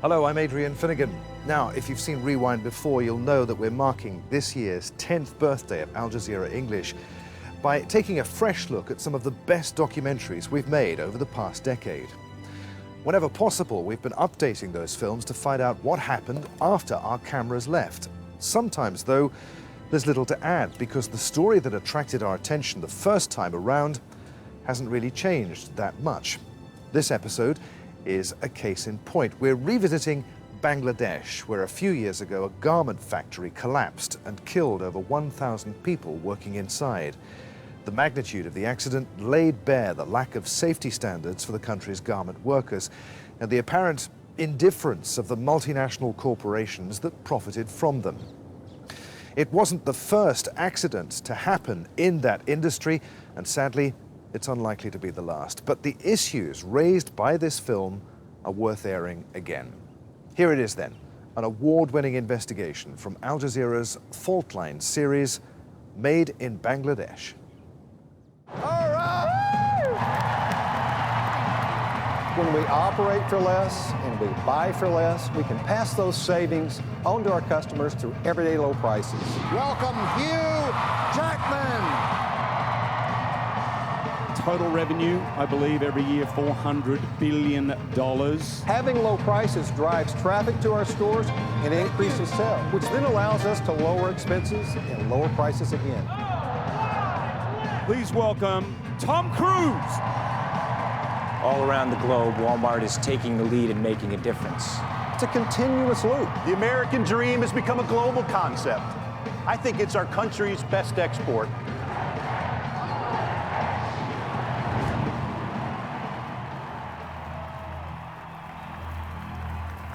Hello, I'm Adrian Finnegan. Now, if you've seen Rewind before, you'll know that we're marking this year's 10th birthday of Al Jazeera English by taking a fresh look at some of the best documentaries we've made over the past decade. Whenever possible, we've been updating those films to find out what happened after our cameras left. Sometimes, though, there's little to add because the story that attracted our attention the first time around hasn't really changed that much. This episode is a case in point. We're revisiting Bangladesh, where a few years ago a garment factory collapsed and killed over 1,000 people working inside. The magnitude of the accident laid bare the lack of safety standards for the country's garment workers and the apparent indifference of the multinational corporations that profited from them. It wasn't the first accident to happen in that industry, and sadly, it's unlikely to be the last. But the issues raised by this film are worth airing again. Here it is then, an award-winning investigation from Al Jazeera's Fault Line series, Made in Bangladesh. All right! When we operate for less and we buy for less, we can pass those savings on to our customers through everyday low prices. Welcome, Hugh Jackman! Total revenue, I believe, every year, $400 billion. Having low prices drives traffic to our stores and increases sales, which then allows us to lower expenses and lower prices again. Please welcome Tom Cruise. All around the globe, Walmart is taking the lead and making a difference. It's a continuous loop. The American dream has become a global concept. I think it's our country's best export.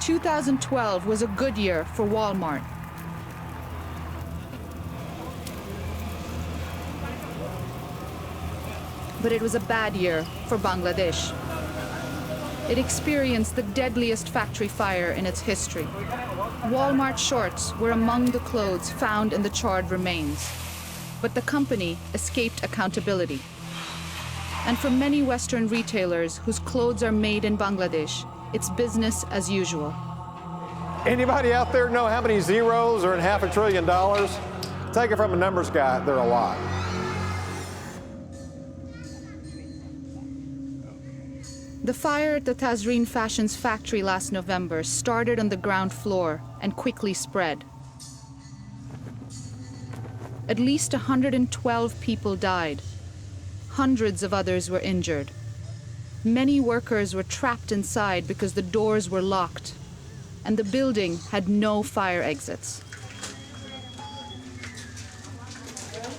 "2012 was a good year for Walmart. But it was a bad year for Bangladesh. It experienced the deadliest factory fire in its history. Walmart shorts were among the clothes found in the charred remains. But the company escaped accountability. And for many Western retailers whose clothes are made in Bangladesh, it's business as usual. Anybody out there know how many zeros are in $500 billion? Take it from a numbers guy, they're a lot. The fire at the Tazreen Fashions factory last November started on the ground floor and quickly spread. At least 112 people died. Hundreds of others were injured. Many workers were trapped inside because the doors were locked, and the building had no fire exits.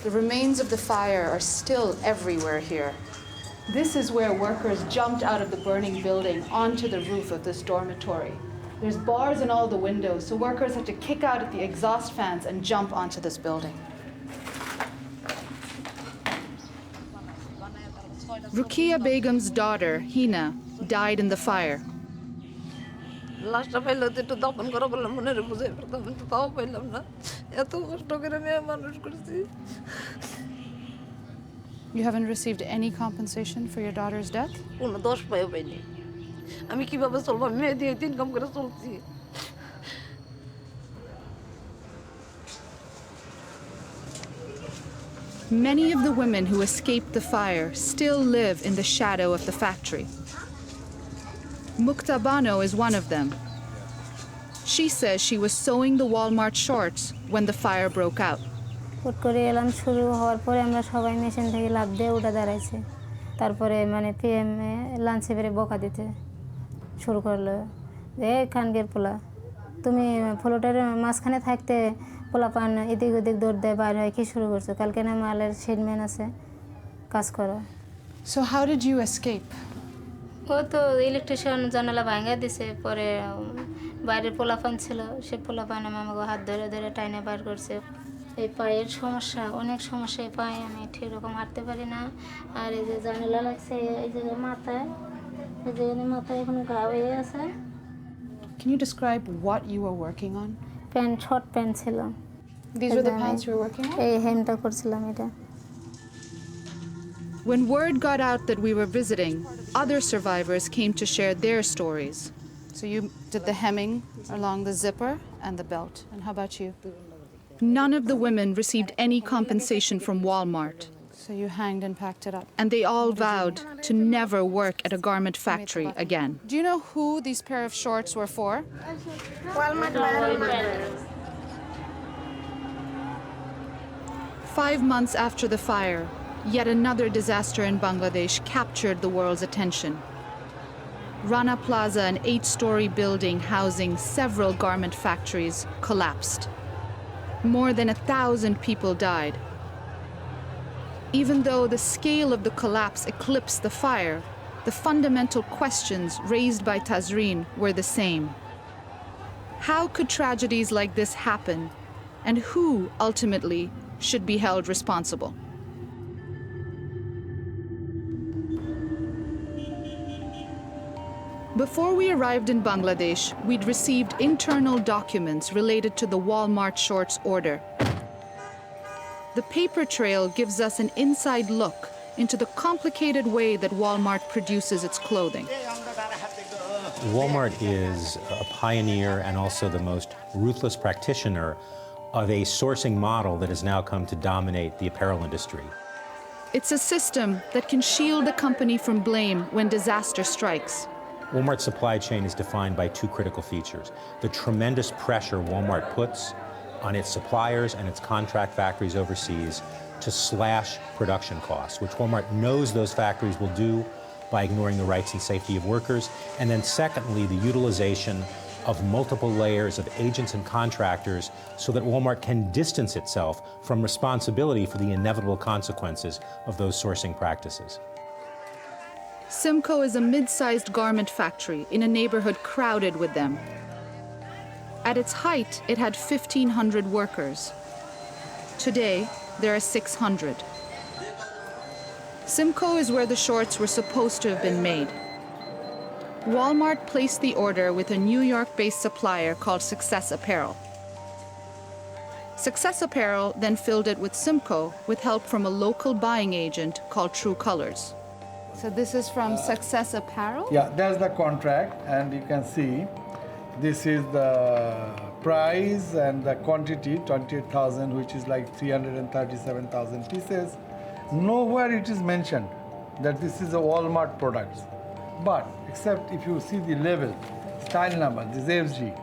The remains of the fire are still everywhere here. This is where workers jumped out of the burning building onto the roof of this dormitory. There's bars in all the windows, so workers had to kick out at the exhaust fans and jump onto this building. Rukia Begum's daughter, Hina, died in the fire. You haven't received any compensation for your daughter's death? Many of the women who escaped the fire still live in the shadow of the factory. Mukta Bano is one of them. She says she was sewing the Walmart shorts when the fire broke out. হুট করে এলাম শুরু হওয়ার পরে আমরা সবাই machine থেকে লাফ দিয়ে উঠে দাঁড়াইছি তারপরে মানে পিএম লাঞ্চে বেরে বকা দিতে শুরু করলো যে খানগের পোলা তুমি ফ্লোটের মাঝখানে থাকতে পোলাপান এদিক ওদিক দৌড় দেয় বাইরে হয় কি শুরু করছো কালকে না মালের শেডম্যান আছে কাজ করো So how did you escape? ও তো ইলেকট্রিশিয়ান জানালা ভাঙা দিছে পরে বাইরের পোলাপান ছিল সে পোলাপান আমাকে হাত ধরে ধরে টাইনে বার করছে এই পায়ের সমস্যা অনেক সমস্যা এই পায়ে আমি ঠিক রকম হাঁটতে পারি না আর এই যে জানালা লাগছে এই যে মাথায় এই যে মাথায় এখন ঘা হয়ে আছে Can you describe what you were working on? Pant short pant ছিল These were the pants you were working on? এই হেমটা করছিলাম এটা When word got out that we were visiting, other survivors came to share their stories. So you did the hemming along the zipper and the belt. And how about you? None of the women received any compensation from Walmart. So you hanged and packed it up. And they all vowed to never work at a garment factory again. Do you know who these pair of shorts were for? Walmart. 5 months after the fire, yet another disaster in Bangladesh captured the world's attention. Rana Plaza, an 8-story building housing several garment factories, collapsed. More than 1,000 people died. Even though the scale of the collapse eclipsed the fire, the fundamental questions raised by Tazreen were the same. How could tragedies like this happen, and who ultimately should be held responsible? Before we arrived in Bangladesh, we'd received internal documents related to the Walmart shorts order. The paper trail gives us an inside look into the complicated way that Walmart produces its clothing. Walmart is a pioneer and also the most ruthless practitioner of a sourcing model that has now come to dominate the apparel industry. It's a system that can shield the company from blame when disaster strikes. Walmart's supply chain is defined by 2 critical features: the tremendous pressure Walmart puts on its suppliers and its contract factories overseas to slash production costs, which Walmart knows those factories will do by ignoring the rights and safety of workers. And then secondly, the utilization of multiple layers of agents and contractors so that Walmart can distance itself from responsibility for the inevitable consequences of those sourcing practices. Simco is a mid-sized garment factory in a neighborhood crowded with them. At its height, it had 1,500 workers. Today, there are 600. Simco is where the shorts were supposed to have been made. Walmart placed the order with a New York-based supplier called Success Apparel. Success Apparel then filled it with Simco with help from a local buying agent called True Colors. So this is from Success Apparel? Yeah, that's the contract, and you can see this is the price and the quantity, 28,000, which is like 337,000 pieces. Nowhere it is mentioned that this is a Walmart product. But, except if you see the label, style number, this AFG.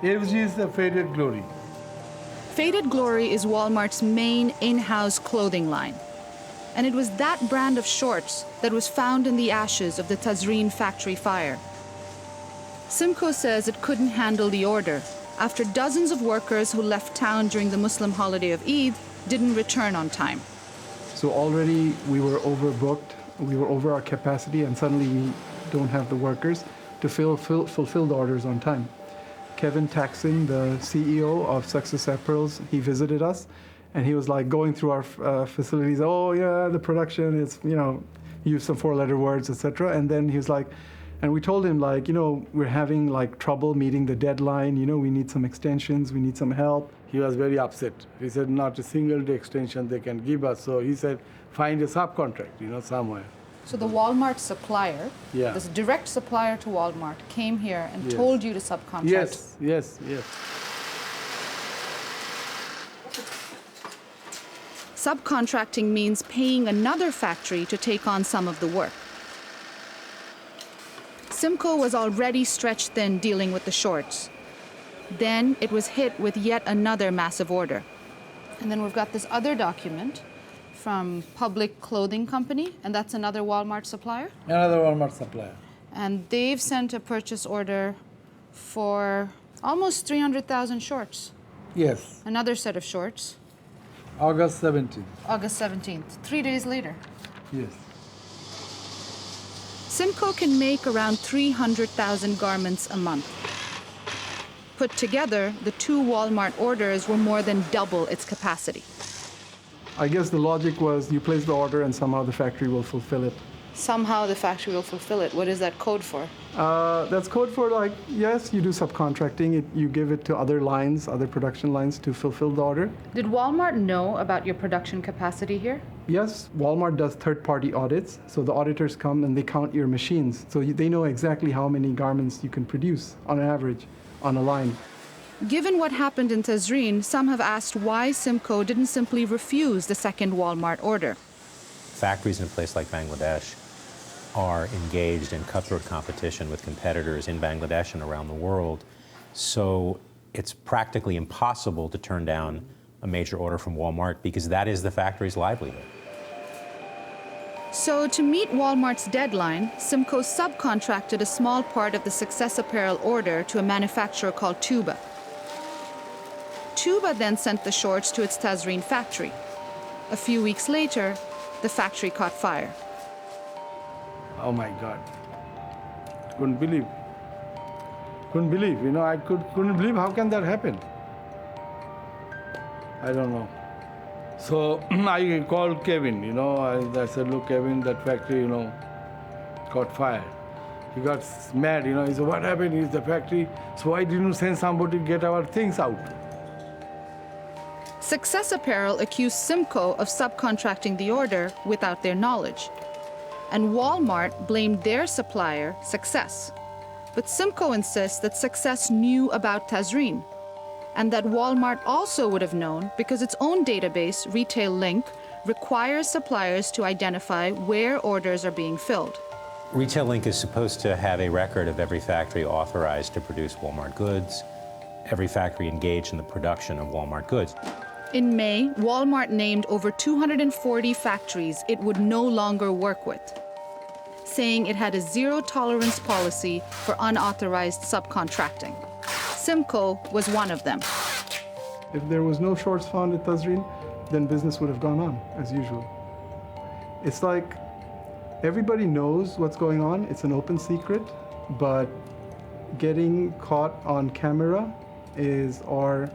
AFG is the Faded Glory. Faded Glory is Walmart's main in-house clothing line. And it was that brand of shorts that was found in the ashes of the Tazreen factory fire. Simco says it couldn't handle the order after dozens of workers who left town during the Muslim holiday of Eid didn't return on time. So already we were overbooked, we were over our capacity, and suddenly we don't have the workers to fulfill the orders on time. Kevin Taxing, the CEO of Success Apparels, he visited us, and he was like going through our facilities. Oh yeah, the production is, use some 4-letter words, etc. And then he was like, and we told him like, we're having like trouble meeting the deadline. We need some extensions, we need some help. He was very upset. He said not a single day extension they can give us. So he said, find a subcontract, somewhere. So the Walmart supplier, yeah, this direct supplier to Walmart, came here and yes, told you to subcontract. Yes, yes, yes. Subcontracting means paying another factory to take on some of the work. Simco was already stretched thin dealing with the shorts. Then it was hit with yet another massive order. And then we've got this other document from Public Clothing Company, and that's another Walmart supplier? Another Walmart supplier. And they've sent a purchase order for almost 300,000 shorts. Yes. Another set of shorts. August 17th. August 17th, 3 days later. Yes. Simco can make around 300,000 garments a month. Put together, the 2 Walmart orders were more than double its capacity. I guess the logic was you place the order and somehow the factory will fulfill it. Somehow the factory will fulfill it. What is that code for? That's code for like, yes, you do subcontracting. You give it to other lines, other production lines to fulfill the order. Did Walmart know about your production capacity here? Yes, Walmart does third-party audits, so the auditors come and they count your machines, so they know exactly how many garments you can produce on average on a line. Given what happened in Tazreen, some have asked why Simco didn't simply refuse the second Walmart order. Factories in a place like Bangladesh are engaged in cutthroat competition with competitors in Bangladesh and around the world, so it's practically impossible to turn down a major order from Walmart because that is the factory's livelihood. So to meet Walmart's deadline, Simco subcontracted a small part of the Success Apparel order to a manufacturer called Tuba. Tuba then sent the shorts to its Tazreen factory. A few weeks later, the factory caught fire. Oh my God. Couldn't believe. You know, I couldn't believe how can that happen. I don't know. So I called Kevin, you know, I said, look, Kevin, that factory, you know, caught fire. He got mad, you know, he said, what happened? Is the factory, so why didn't you send somebody to get our things out? Success Apparel accused Simco of subcontracting the order without their knowledge. And Walmart blamed their supplier, Success. But Simco insists that Success knew about Tazreen, and that Walmart also would have known because its own database, Retail Link, requires suppliers to identify where orders are being filled. Retail Link is supposed to have a record of every factory authorized to produce Walmart goods, every factory engaged in the production of Walmart goods. In May, Walmart named over 240 factories it would no longer work with, saying it had a zero-tolerance policy for unauthorized subcontracting. Simco was one of them. If there was no shorts found at Tazreen, then business would have gone on as usual. It's like everybody knows what's going on. It's an open secret, but getting caught on camera is, or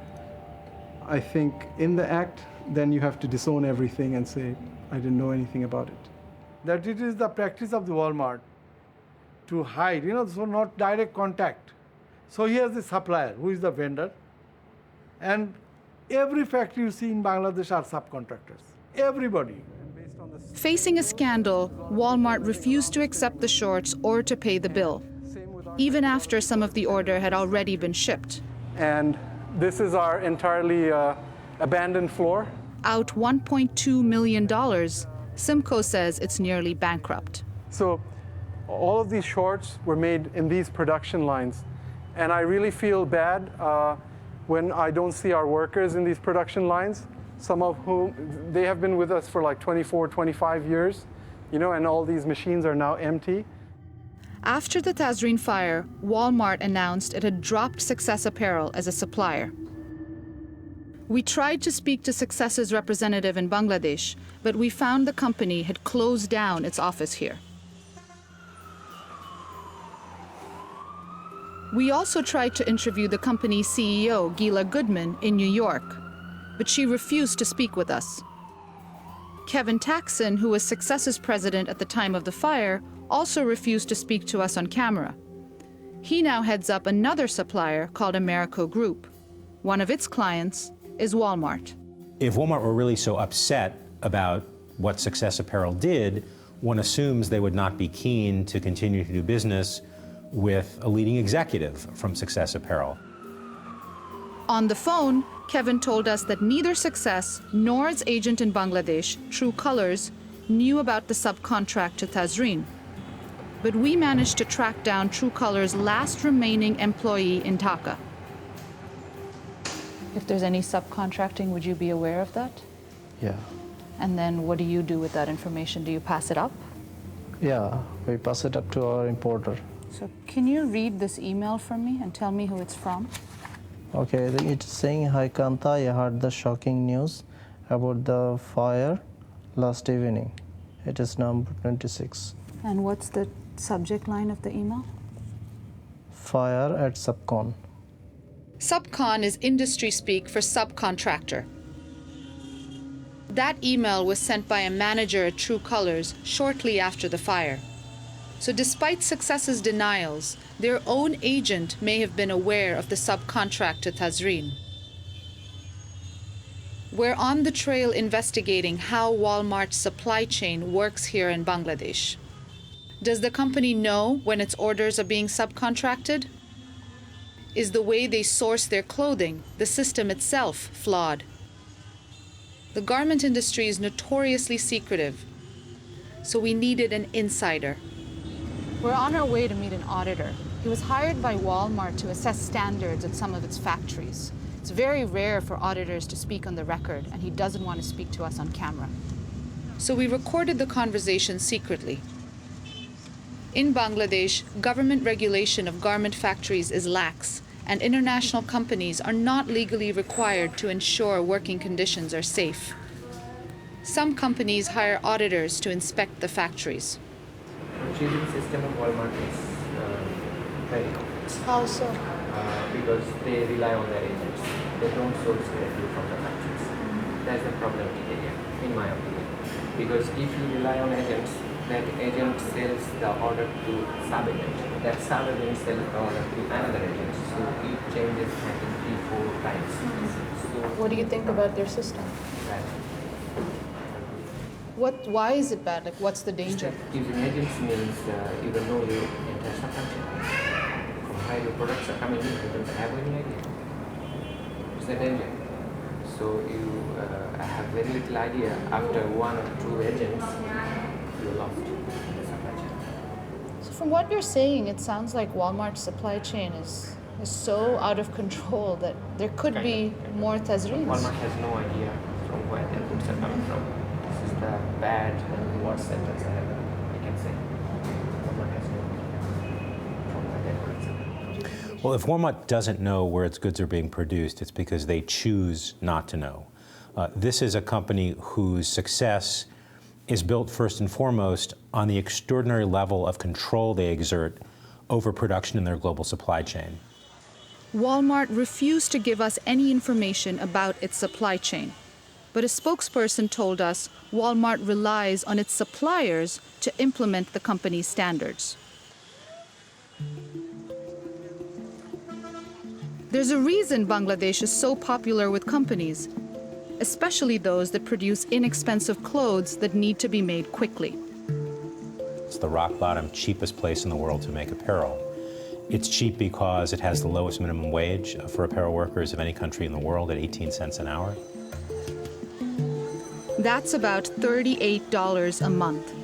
I think in the act, then you have to disown everything and say, I didn't know anything about it. That it is the practice of the Walmart to hide, you know, so not direct contact. So here's the supplier, who is the vendor, and every factory you see in Bangladesh are subcontractors. Everybody. Facing a scandal, Walmart refused to accept the shorts or to pay the bill, even after some of the order had already been shipped. And this is our entirely abandoned floor. Out $1.2 million, Simco says it's nearly bankrupt. So all of these shorts were made in these production lines. And I really feel bad when I don't see our workers in these production lines, some of whom, they have been with us for like 24, 25 years, you know, and all these machines are now empty. After the Tazreen fire, Walmart announced it had dropped Success Apparel as a supplier. We tried to speak to Success's representative in Bangladesh, but we found the company had closed down its office here. We also tried to interview the company's CEO, Gila Goodman, in New York, but she refused to speak with us. Kevin Taxon, who was Success's president at the time of the fire, also refused to speak to us on camera. He now heads up another supplier called Americo Group. One of its clients is Walmart. If Walmart were really so upset about what Success Apparel did, one assumes they would not be keen to continue to do business with a leading executive from Success Apparel. On the phone, Kevin told us that neither Success nor its agent in Bangladesh, True Colors, knew about the subcontract to Tazreen. But we managed to track down True Colors' last remaining employee in Dhaka. If there's any subcontracting, would you be aware of that? Yeah. And then what do you do with that information? Do you pass it up? Yeah, we pass it up to our importer. So can you read this email from me and tell me who it's from? Okay, it's saying, hi Kanta, I heard the shocking news about the fire last evening. It is number 26. And what's the subject line of the email? Fire at Subcon. Subcon is industry speak for subcontractor. That email was sent by a manager at True Colors shortly after the fire. So despite Success's denials, their own agent may have been aware of the subcontract to Tazreen. We're on the trail investigating how Walmart's supply chain works here in Bangladesh. Does the company know when its orders are being subcontracted? Is the way they source their clothing, the system itself, flawed? The garment industry is notoriously secretive, so we needed an insider. We're on our way to meet an auditor. He was hired by Walmart to assess standards at some of its factories. It's very rare for auditors to speak on the record, and he doesn't want to speak to us on camera. So we recorded the conversation secretly. In Bangladesh, government regulation of garment factories is lax, and international companies are not legally required to ensure working conditions are safe. Some companies hire auditors to inspect the factories. Purchasing system of Walmart is very complex. How so? Because they rely on their agents. They don't source directly from the factories. That's the problematic area, in my opinion. Because if you rely on agents, that agent sells the order to sub-agent. That sub-agent sells the order to another agent. So it changes happen 3-4 times. So What do you think about their system? that Why is it bad? Like, what's the danger? using agents means you don't know your entire supply chain. From where your products are coming in, you don't have any idea. It's a danger. So you have very little idea. After 1 or 2 agents, you're lost in the supply chain. So from what you're saying, it sounds like Walmart's supply chain is so out of control that there could be more Tazreens. Walmart has no idea from where their goods are coming from. This is the bad and worst sentence I can say. Walmart has no idea from where their goods are coming. Well, if Walmart doesn't know where its goods are being produced, it's because they choose not to know. This is a company whose success is built first and foremost on the extraordinary level of control they exert over production in their global supply chain. Walmart refused to give us any information about its supply chain, but a spokesperson told us Walmart relies on its suppliers to implement the company's standards. There's a reason Bangladesh is so popular with companies, especially those that produce inexpensive clothes that need to be made quickly. It's the rock bottom, cheapest place in the world to make apparel. It's cheap because it has the lowest minimum wage for apparel workers of any country in the world at 18 cents an hour. That's about $38 a month.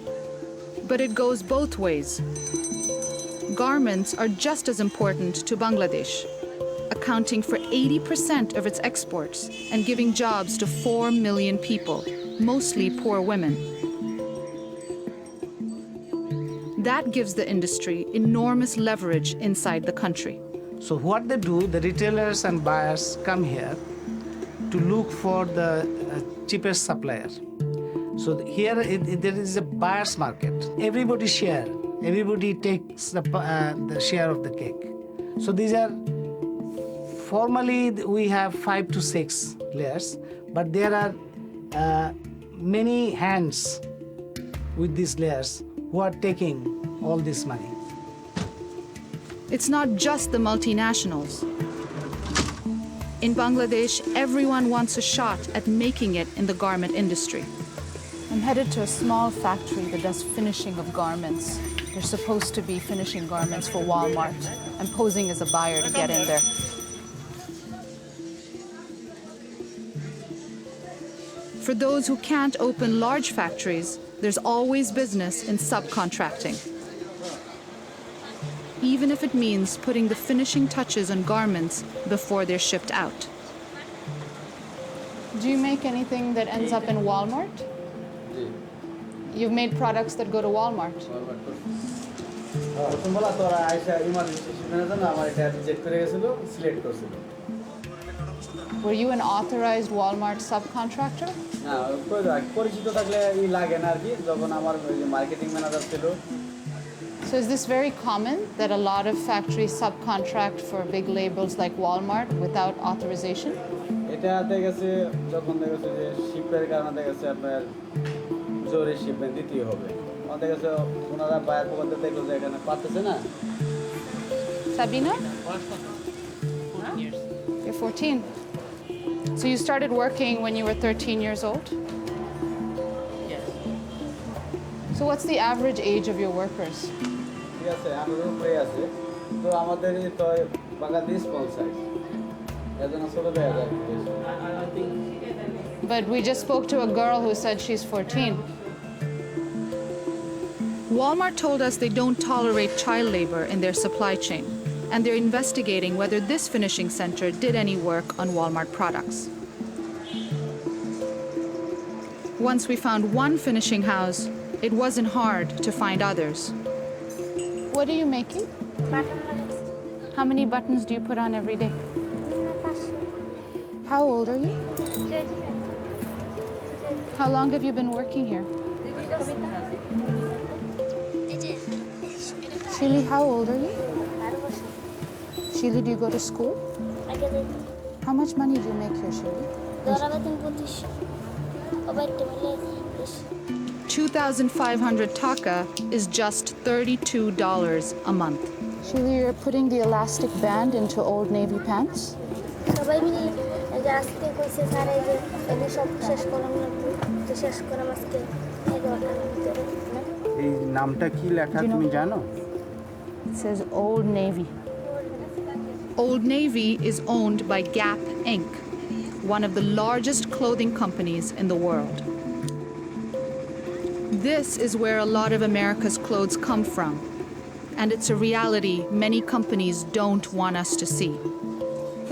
But it goes both ways. Garments are just as important to Bangladesh, accounting for 80% of its exports and giving jobs to 4 million people, mostly poor women. That gives the industry enormous leverage inside the country. So what they do, the retailers and buyers come here to look for the cheapest supplier. So here there is a buyer's market. Everybody share. Everybody takes the share of the cake. So these are, formally we have 5 to 6 layers, but there are many hands with these layers who are taking all this money. It's not just the multinationals. In Bangladesh, everyone wants a shot at making it in the garment industry. I'm headed to a small factory that does finishing of garments. They're supposed to be finishing garments for Walmart. I'm posing as a buyer to get in there. For those who can't open large factories, there's always business in subcontracting. Even if it means putting the finishing touches on garments before they're shipped out. Do you make anything that ends up in Walmart? You've made products that go to Walmart. Were you an authorized Walmart subcontractor? So is this very common that a lot of factories subcontract for big labels like Walmart without authorization? Sabina? You're 14. So you started working when you were 13 years old? Yes. So what's the average age of your workers? Yes, তো আমাদের তো Bangladesh small size. But we just spoke to a girl who said she's 14. Walmart told us they don't tolerate child labor in their supply chain, and they're investigating whether this finishing center did any work on Walmart products. Once we found one finishing house, it wasn't hard to find others. What are you making? How many buttons do you put on every day? How old are you? How long have you been working here? Sheely, how old are you? Sheely, do you go to school? How much money do you make here, Sheely? 2,500 taka is just $32 a month. Sheely, you're putting the elastic band into Old Navy pants? এই নামটা কি লেখা তুমি জানো? It says Old Navy. Old Navy is owned by Gap Inc., one of the largest clothing companies in the world. This is where a lot of America's clothes come from, and it's a reality many companies don't want us to see.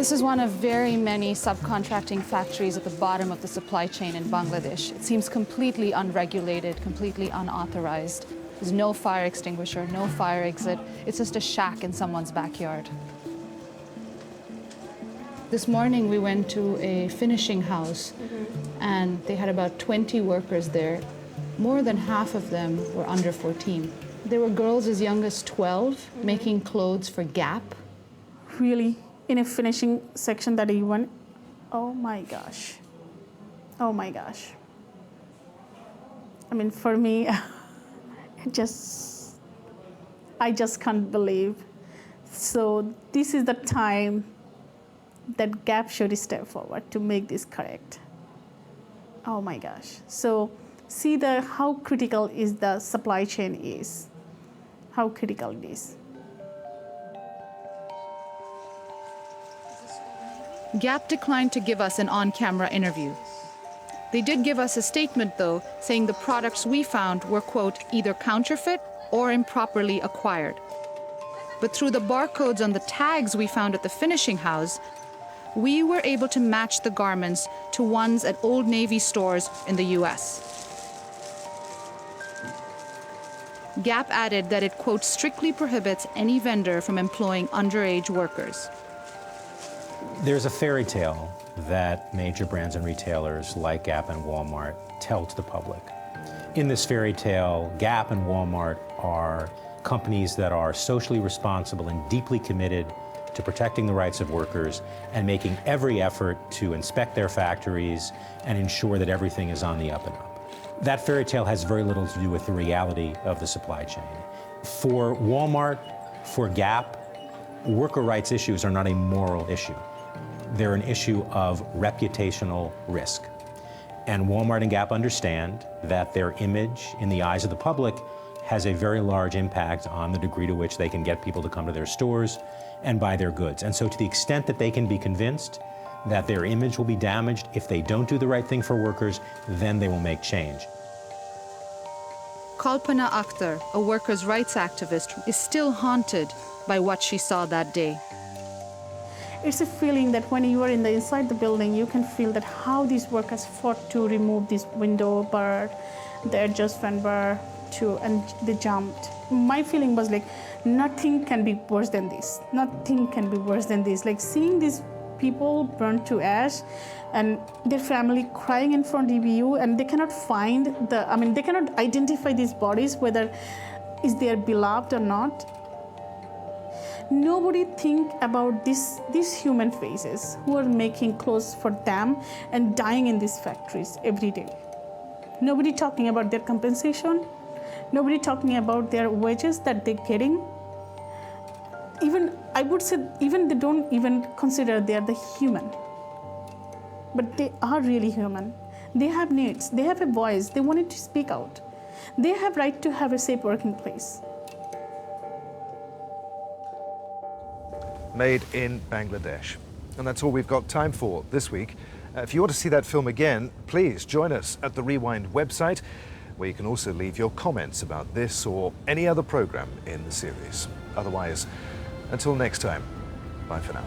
This is one of very many subcontracting factories at the bottom of the supply chain in Bangladesh. It seems completely unregulated, completely unauthorized. There's no fire extinguisher, no fire exit. It's just a shack in someone's backyard. This morning we went to a finishing house, and they had about 20 workers there. More than half of them were under 14. There were girls as young as 12 making clothes for Gap. Really, in a finishing section that you went, oh my gosh. Oh my gosh. I mean, for me, I just can't believe. So this is the time that Gap should step forward to make this correct. Oh my gosh. So see how critical is the supply chain is. How critical it is. Gap declined to give us an on-camera interview. They did give us a statement, though, saying the products we found were, quote, either counterfeit or improperly acquired. But through the barcodes on the tags we found at the finishing house, we were able to match the garments to ones at Old Navy stores in the US. Gap added that it, quote, strictly prohibits any vendor from employing underage workers. There's a fairy tale that major brands and retailers like Gap and Walmart tell to the public. In this fairy tale, Gap and Walmart are companies that are socially responsible and deeply committed to protecting the rights of workers and making every effort to inspect their factories and ensure that everything is on the up and up. That fairy tale has very little to do with the reality of the supply chain. For Walmart, for Gap, worker rights issues are not a moral issue. They're an issue of reputational risk. And Walmart and Gap understand that their image in the eyes of the public has a very large impact on the degree to which they can get people to come to their stores and buy their goods. And so to the extent that they can be convinced that their image will be damaged if they don't do the right thing for workers, then they will make change. Kalpana Akhtar, a workers' rights activist, is still haunted by what she saw that day. It's a feeling that when you are inside the building, you can feel that how these workers fought to remove this window bar, the adjustment bar, and they jumped. My feeling was like, nothing can be worse than this. Nothing can be worse than this. Like seeing these people burned to ash and their family crying in front of you, and they cannot find they cannot identify these bodies, whether is their beloved or not. Nobody think about these human faces who are making clothes for them and dying in these factories every day. Nobody talking about their compensation. Nobody talking about their wages that they're getting. Even, I would say, even they don't even consider they are the human. but they are really human. They have needs, they have a voice, they wanted to speak out. They have right to have a safe working place. Made in Bangladesh. And that's all we've got time for this week. If you want to see that film again, please join us at the Rewind website, where you can also leave your comments about this or any other program in the series. Otherwise, until next time, bye for now.